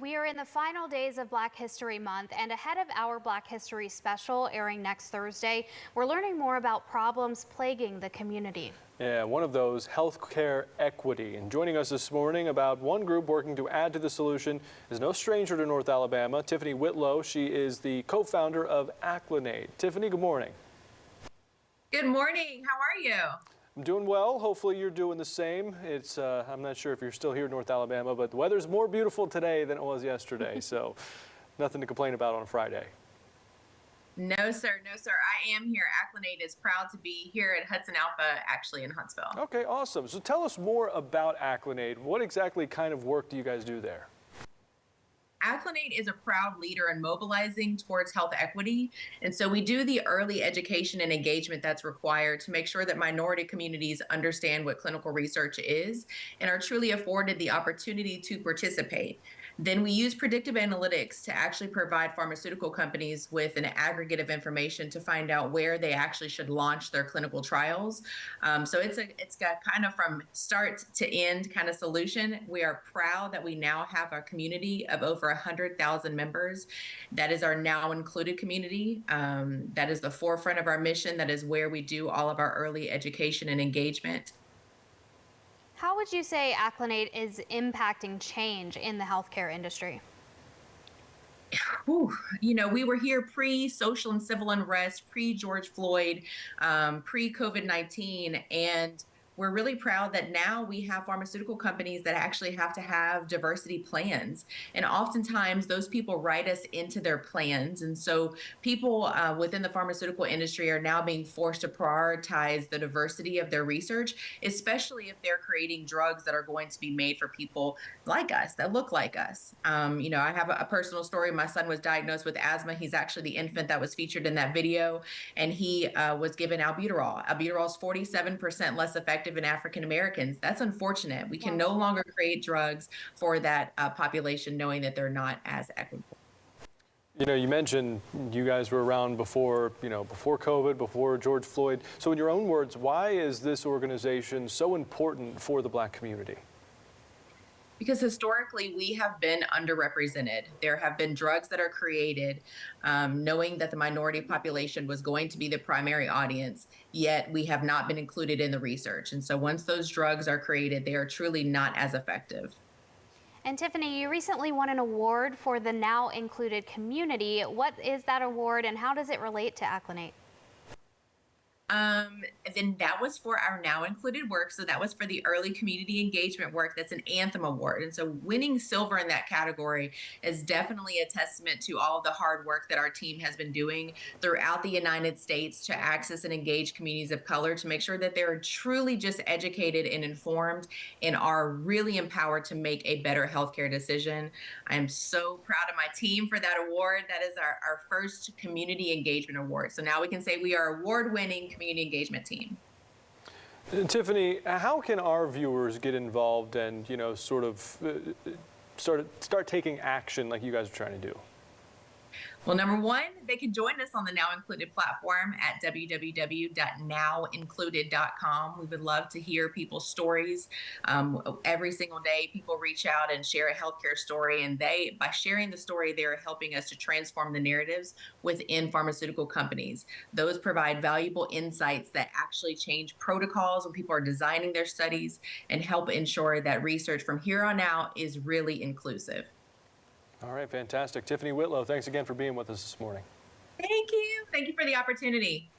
we are in the final days of Black History Month, and ahead of our Black History special airing next Thursday, we're learning more about problems plaguing the community. Yeah, one of those, healthcare equity. And joining us this morning about one group working to add to the solution is no stranger to North Alabama, Tiffany Whitlow. She is the co-founder of Aclinade. Tiffany, good morning. Good morning. How are you? I'm doing well. Hopefully you're doing the same. I'm not sure if you're still here in North Alabama, but the weather's more beautiful today than it was yesterday. So nothing to complain about on a Friday. No, sir. No, sir. I am here. Aclinade is proud to be here at Hudson Alpha, actually in Huntsville. Okay, awesome. So tell us more about Aclinade. What exactly kind of work do you guys do there? Aclinade is a proud leader in mobilizing towards health equity. And so we do the early education and engagement that's required to make sure that minority communities understand what clinical research is and are truly afforded the opportunity to participate. Then we use predictive analytics to actually provide pharmaceutical companies with an aggregate of information to find out where they actually should launch their clinical trials. So it's got kind of from start to end kind of solution. We are proud that we now have a community of over 100,000 members. That is our now included community. That is the forefront of our mission. That is where we do all of our early education and engagement. How would you say Aclinade is impacting change in the healthcare industry? Whew. You know, we were here pre-social and civil unrest, pre-George Floyd, pre-COVID-19, and we're really proud that now we have pharmaceutical companies that actually have to have diversity plans. And oftentimes those people write us into their plans. And so people within the pharmaceutical industry are now being forced to prioritize the diversity of their research, especially if they're creating drugs that are going to be made for people like us, that look like us. You know, I have a personal story. My son was diagnosed with asthma. He's actually the infant that was featured in that video. And he was given albuterol. Albuterol is 47% less effective in African Americans. That's unfortunate. We can no longer create drugs for that population knowing that they're not as equitable. You know, you mentioned you guys were around before, before COVID, before George Floyd. So in your own words, why is this organization so important for the Black community? Because historically, we have been underrepresented. There have been drugs that are created knowing that the minority population was going to be the primary audience, yet we have not been included in the research. And so once those drugs are created, they are truly not as effective. And Tiffany, you recently won an award for the Now Included community. What is that award and how does it relate to Aclinade? Then that was for our Now Included work. So that was for the early community engagement work. That's an Anthem Award. And so winning silver in that category is definitely a testament to all the hard work that our team has been doing throughout the United States to access and engage communities of color to make sure that they're truly just educated and informed and are really empowered to make a better healthcare decision. I am so proud of my team for that award. That is our first community engagement award. So now we can say we are award-winning community engagement team. Tiffany, how can our viewers get involved and, sort of start taking action like you guys are trying to do? Well, number one, they can join us on the Now Included platform at www.nowincluded.com. We would love to hear people's stories. Every single day, people reach out and share a healthcare story, and by sharing the story, they're helping us to transform the narratives within pharmaceutical companies. Those provide valuable insights that actually change protocols when people are designing their studies and help ensure that research from here on out is really inclusive. All right, fantastic. Tiffany Whitlow, thanks again for being with us this morning. Thank you. Thank you for the opportunity.